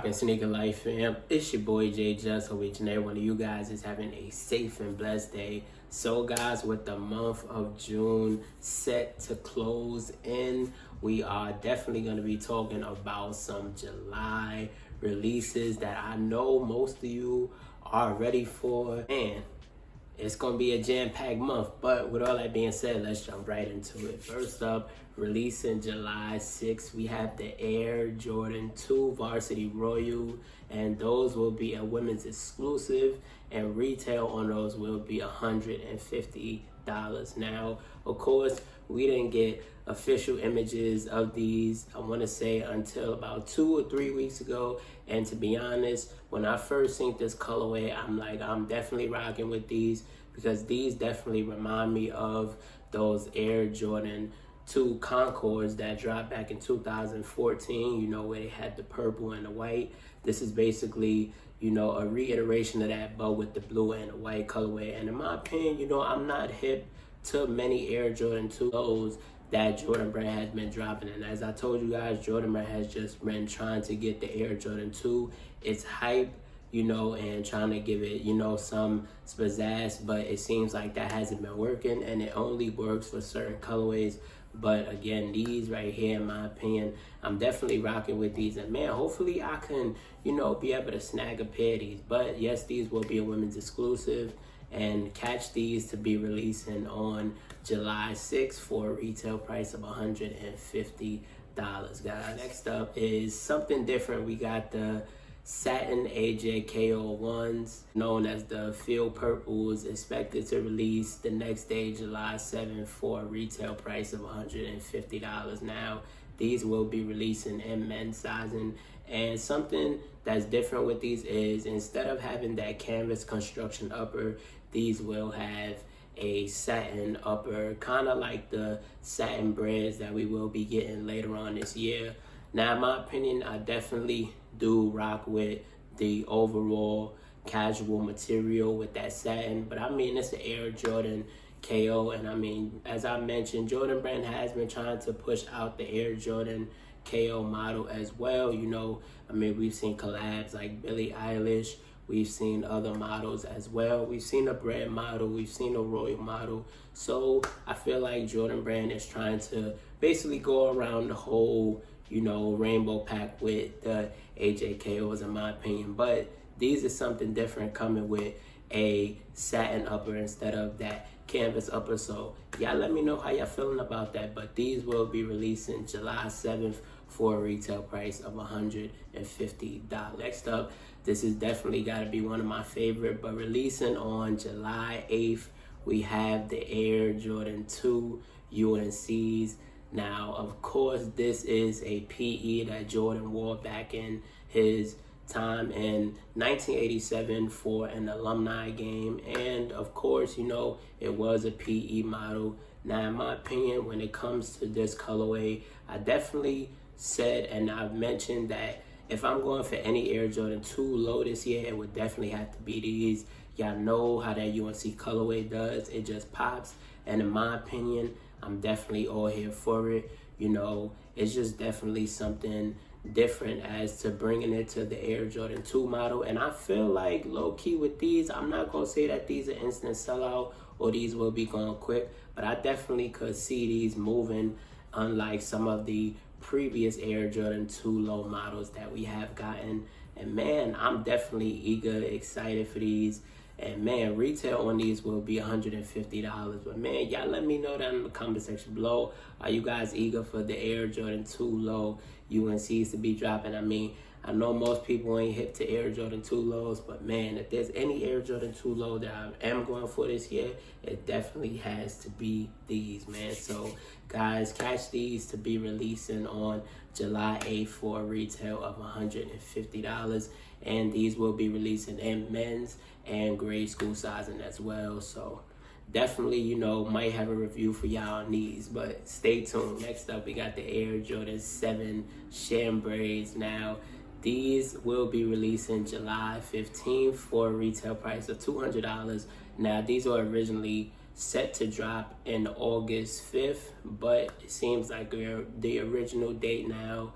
rocking Sneaker Life fam? It's your boy J-Jus. Hope each and every one of you guys is having a safe and blessed day. So guys, with the month of June set to close in, we are definitely going to be talking about some July releases that I know most of you are ready for. And it's going to be a jam-packed month, but with all that being said, let's jump right into it. First up, releasing July 6th, we have the Air Jordan 2 Varsity Royal, and those will be a women's exclusive, and retail on those will be $150. Now, of course, we didn't get official images of these, I want to say, until about 2 or 3 weeks ago. And to be honest, when I first seen this colorway, I'm definitely rocking with these, because these definitely remind me of those Air Jordan 2 Concords that dropped back in 2014, you know, where they had the purple and the white. This is basically, you know, a reiteration of that, but with the blue and the white colorway. And in my opinion, you know, I'm not hip to many Air Jordan 2s that Jordan Brand has been dropping. And as I told you guys, Jordan Brand has just been trying to get the Air Jordan 2 its hype, you know, and trying to give it, you know, some pizzazz, but it seems like that hasn't been working, and it only works for certain colorways. But again, these right here, in my opinion, I'm definitely rocking with these, and man, hopefully I can, you know, be able to snag a pair of these. But yes, these will be a women's exclusive, and catch these to be releasing on July 6th for a retail price of $150, guys. Next up is something different. We got the satin AJKO ones, known as the Field Purples, expected to release the next day, July 7th, for a retail price of $150. Now, these will be releasing in men's sizing, and something that's different with these is, instead of having that canvas construction upper, these will have a satin upper, kind of like the satin breads that we will be getting later on this year. Now, in my opinion, I definitely do rock with the overall casual material with that satin, but I mean, it's the Air Jordan KO, and I mean, as I mentioned, Jordan Brand has been trying to push out the Air Jordan KO model as well. You know, I mean, we've seen collabs like Billie Eilish, we've seen other models as well. We've seen a bread model, we've seen a royal model. So I feel like Jordan Brand is trying to basically go around the whole, you know, rainbow pack with the AJKOs, in my opinion. But these are something different, coming with a satin upper instead of that canvas upper. So y'all let me know how y'all feeling about that. But these will be releasing July 7th for a retail price of $150. Next up, this is definitely got to be one of my favorite, but releasing on July 8th, we have the Air Jordan 2 UNCs. Now, of course, this is a PE that Jordan wore back in his time in 1987 for an alumni game. And of course, you know, it was a PE model. Now, in my opinion, when it comes to this colorway, I definitely said, and I've mentioned, that if I'm going for any Air Jordan 2 low this year, it would definitely have to be these. Y'all know how that UNC colorway does. It just pops. And in my opinion, I'm definitely all here for it. You know, it's just definitely something different as to bringing it to the Air Jordan 2 model. And I feel like low-key with these, I'm not going to say that these are instant sellout or these will be going quick, but I definitely could see these moving, unlike some of the previous Air Jordan 2 low models that we have gotten. And man, I'm definitely eager, excited for these. And man, retail on these will be $150. But man, y'all let me know down in the comment section below. Are you guys eager for the Air Jordan 2 low UNCs to be dropping? I mean, I know most people ain't hip to Air Jordan 2 lows, but man, if there's any Air Jordan 2 low that I am going for this year, it definitely has to be these, man. So guys, catch these to be releasing on July 8th for a retail of $150. And these will be releasing in men's and grade school sizing as well. So definitely, you know, might have a review for y'all on these, but stay tuned. Next up, we got the Air Jordan 7 chambrays. Now, these will be releasing July 15th for a retail price of $200. Now, these were originally set to drop in August 5th, but it seems like the original date now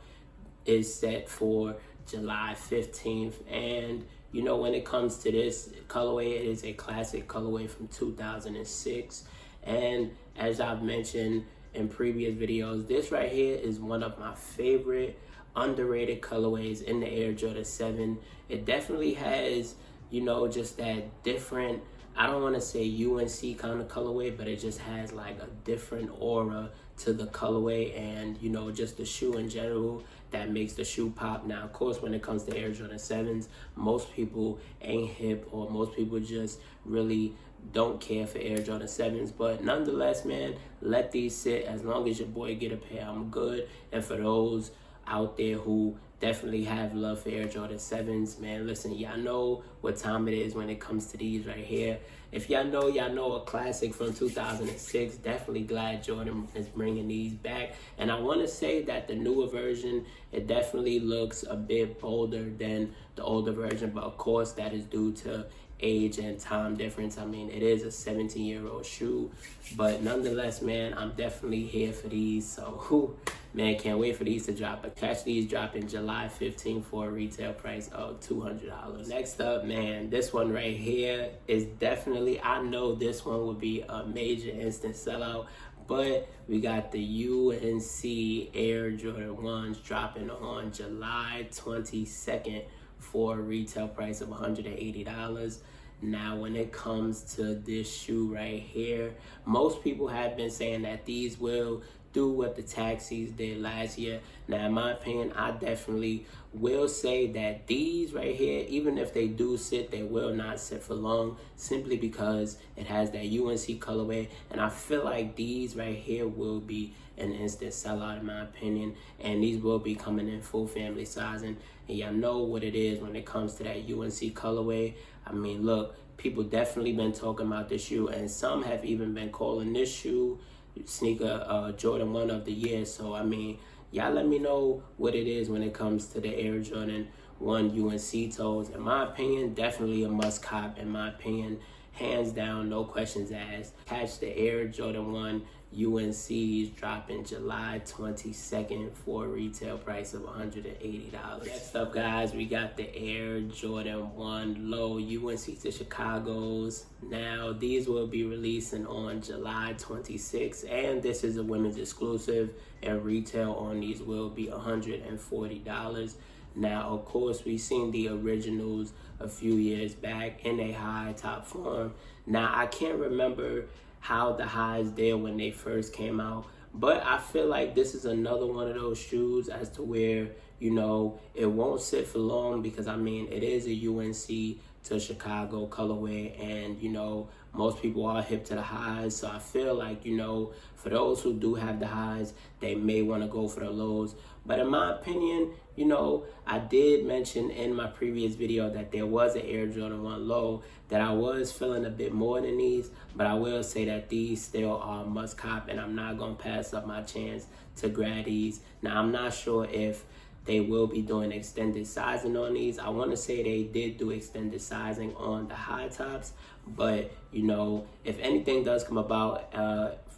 is set for July 15th. And you know, when it comes to this colorway, it is a classic colorway from 2006. And as I've mentioned in previous videos, this right here is one of my favorite underrated colorways in the Air Jordan 7. It definitely has, you know, just that different, I don't want to say UNC kind of colorway, but it just has like a different aura to the colorway, and you know, just the shoe in general that makes the shoe pop. Now, of course, when it comes to Air Jordan 7s, most people ain't hip, or most people just really don't care for Air Jordan 7s. But nonetheless, man, let these sit. As long as your boy get a pair, I'm good. And for those out there who definitely have love for Air Jordan 7s, man, listen, y'all know what time it is when it comes to these right here. If y'all know a classic from 2006. Definitely glad Jordan is bringing these back. And I want to say that the newer version, it definitely looks a bit bolder than the older version, but of course that is due to age and time difference. I mean, it is a 17-year-old shoe, but nonetheless, man, I'm definitely here for these. So, man, can't wait for these to drop. But catch these dropping July 15th for a retail price of $200. Next up, man, this one right here is definitely, I know this one would be a major instant sellout, but we got the UNC Air Jordan 1s dropping on July 22nd for a retail price of $180. Now, when it comes to this shoe right here, most people have been saying that these will do what the taxis did last year. Now, in my opinion, I definitely will say that these right here, even if they do sit, they will not sit for long, simply because it has that UNC colorway. And I feel like these right here will be an instant sellout, in my opinion. And these will be coming in full family sizing. And y'all know what it is when it comes to that UNC colorway. I mean, look, people definitely been talking about this shoe, and some have even been calling this shoe sneaker Jordan 1 of the year. So, I mean, y'all let me know what it is when it comes to the Air Jordan 1 UNC toes. In my opinion, definitely a must cop, in my opinion. Hands down, no questions asked. Catch the Air Jordan 1 UNCs dropping July 22nd for a retail price of $180. Next up, guys, we got the Air Jordan 1 Low UNC to Chicago's. Now, these will be releasing on July 26th, and this is a women's exclusive, and retail on these will be $140. Now, of course, we've seen the originals a few years back in a high top form. Now, I can't remember how the highs there when they first came out, but I feel like this is another one of those shoes as to where, you know, it won't sit for long, because I mean, it is a UNC to Chicago colorway, and you know, most people are hip to the highs. So I feel like, you know, for those who do have the highs, they may want to go for the lows. But in my opinion, you know, I did mention in my previous video that there was an Air Jordan 1 Low that I was feeling a bit more than these, but I will say that these still are must cop, and I'm not going to pass up my chance to grab these. Now, I'm not sure if they will be doing extended sizing on these. I want to say they did do extended sizing on the high tops, but you know, if anything does come about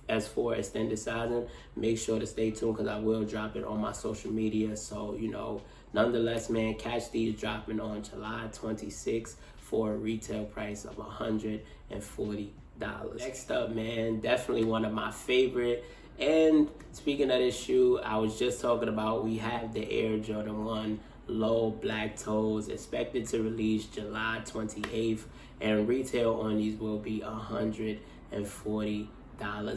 as for extended sizing, make sure to stay tuned, because I will drop it on my social media. So, you know, nonetheless, man, catch these dropping on July 26th for a retail price of $140. Next up, man, definitely one of my favorite. And speaking of this shoe, I was just talking about, we have the Air Jordan 1 Low black toes expected to release July 28th, and retail on these will be $140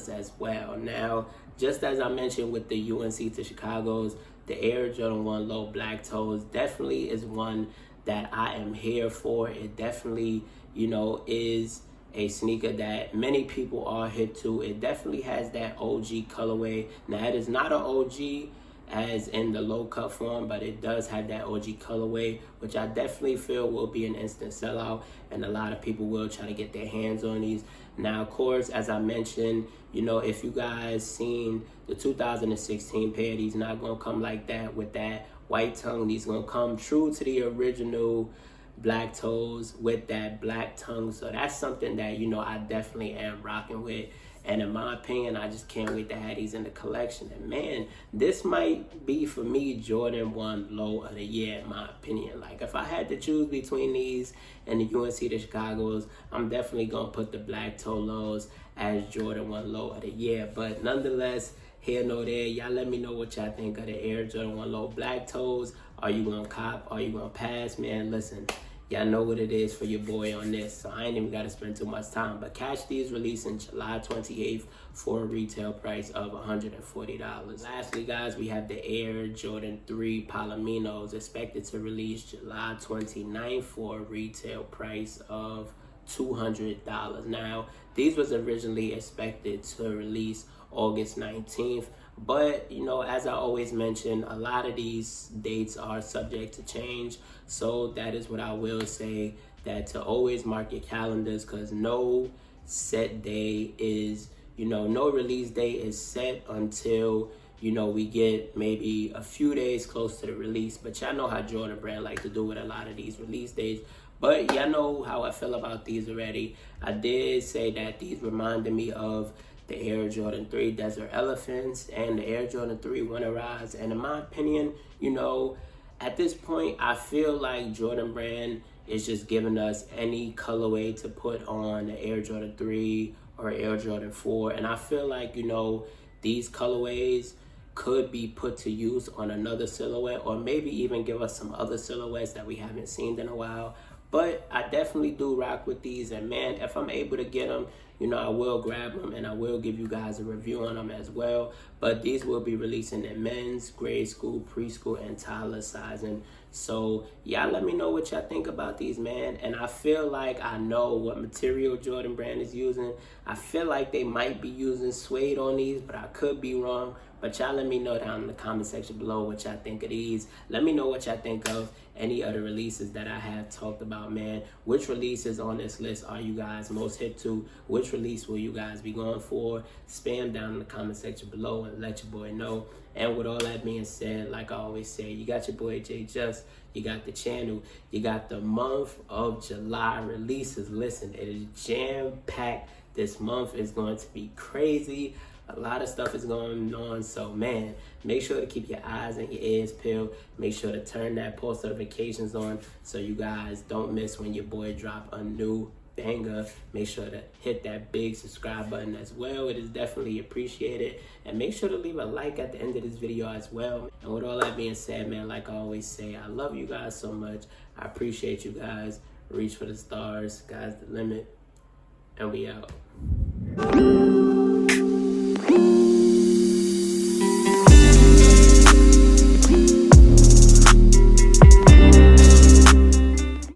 as well. Now, just as I mentioned with the UNC to Chicago's, the Air Jordan 1 Low black toes definitely is one that I am here for. It definitely, you know, is a sneaker that many people are hip to. It definitely has that OG colorway. Now, it is not an OG as in the low cut form, but it does have that OG colorway, which I definitely feel will be an instant sellout, and a lot of people will try to get their hands on these. Now, of course, as I mentioned, you know, if you guys seen the 2016 pair, these not gonna come like that with that white tongue. These gonna come true to the original black toes with that black tongue. So that's something that, you know, I definitely am rocking with. And in my opinion, I just can't wait to have these in the collection. And man, this might be for me Jordan 1 low of the year in my opinion. Like if I had to choose between these and the UNC the Chicago's, I'm definitely gonna put the black toe lows as Jordan 1 low of the year. But nonetheless, here nor there, y'all let me know what y'all think of the Air Jordan 1 low black toes. Are you gonna cop? Are you gonna pass? Man, listen, y'all know what it is for your boy on this, so I ain't even got to spend too much time. But catch these releasing July 28th for a retail price of $140. Lastly, guys, we have the Air Jordan 3 Palomas expected to release July 29th for a retail price of $200. Now, these was originally expected to release August 19th. But, you know, as I always mention, a lot of these dates are subject to change. So that is what I will say, that to always mark your calendars, because no set day is, you know, no release date is set until, you know, we get maybe a few days close to the release. But y'all know how Jordan Brand like to do with a lot of these release dates. But y'all know how I feel about these already. I did say that these reminded me of the Air Jordan 3 Desert Elephants and the Air Jordan 3 Winterize. And in my opinion, you know, at this point, I feel like Jordan Brand is just giving us any colorway to put on the Air Jordan 3 or Air Jordan 4. And I feel like, you know, these colorways could be put to use on another silhouette, or maybe even give us some other silhouettes that we haven't seen in a while. But I definitely do rock with these, and man, if I'm able to get them, you know, I will grab them and I will give you guys a review on them as well. But these will be releasing in men's, grade school, preschool, and toddler sizing. So y'all let me know what y'all think about these, man. And I feel like I know what material Jordan Brand is using. I feel like they might be using suede on these, but I could be wrong. But y'all let me know down in the comment section below what y'all think of these. Let me know what y'all think of any other releases that I have talked about, man. Which releases on this list are you guys most hip to? Which release will you guys be going for? Spam down in the comment section below and let your boy know. And with all that being said, like I always say, you got your boy J-Jus, you got the channel, you got the month of July releases. Listen, it is jam-packed. This month is going to be crazy. A lot of stuff is going on, so man, make sure to keep your eyes and your ears peeled. Make sure to turn that post notifications on so you guys don't miss when your boy drop a new banger. Make sure to hit that big subscribe button as well. It is definitely appreciated. And make sure to leave a like at the end of this video as well. And with all that being said, man, like I always say, I love you guys so much. I appreciate you guys. Reach for the stars. Sky's the limit. And we out.